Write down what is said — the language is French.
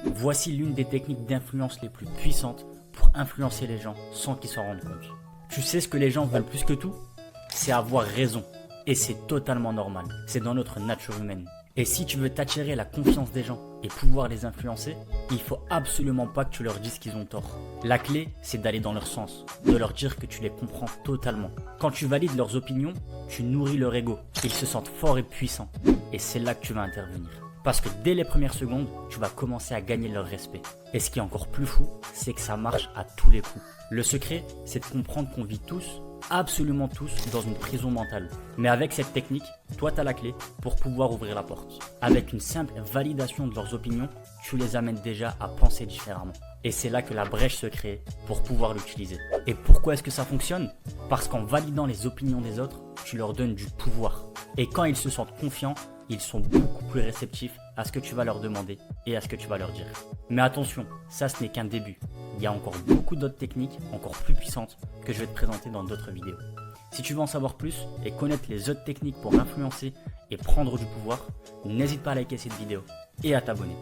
Voici l'une des techniques d'influence les plus puissantes pour influencer les gens sans qu'ils s'en rendent compte. Tu sais ce que les gens veulent plus que tout? C'est avoir raison. Et c'est totalement normal. C'est dans notre nature humaine. Et si tu veux t'attirer la confiance des gens et pouvoir les influencer, il faut absolument pas que tu leur dises qu'ils ont tort. La clé, c'est d'aller dans leur sens, de leur dire que tu les comprends totalement. Quand tu valides leurs opinions, tu nourris leur ego. Ils se sentent forts et puissants. Et c'est là que tu vas intervenir. Parce que dès les premières secondes, tu vas commencer à gagner leur respect. Et ce qui est encore plus fou, c'est que ça marche à tous les coups. Le secret, c'est de comprendre qu'on vit tous, absolument tous, dans une prison mentale. Mais avec cette technique, toi tu as la clé pour pouvoir ouvrir la porte. Avec une simple validation de leurs opinions, tu les amènes déjà à penser différemment. Et c'est là que la brèche se crée pour pouvoir l'utiliser. Et pourquoi est-ce que ça fonctionne? Parce qu'en validant les opinions des autres, tu leur donnes du pouvoir. Et quand ils se sentent confiants, ils sont beaucoup plus réceptifs à ce que tu vas leur demander et à ce que tu vas leur dire. Mais attention, ça ce n'est qu'un début. Il y a encore beaucoup d'autres techniques, encore plus puissantes, que je vais te présenter dans d'autres vidéos. Si tu veux en savoir plus et connaître les autres techniques pour influencer et prendre du pouvoir, n'hésite pas à liker cette vidéo et à t'abonner.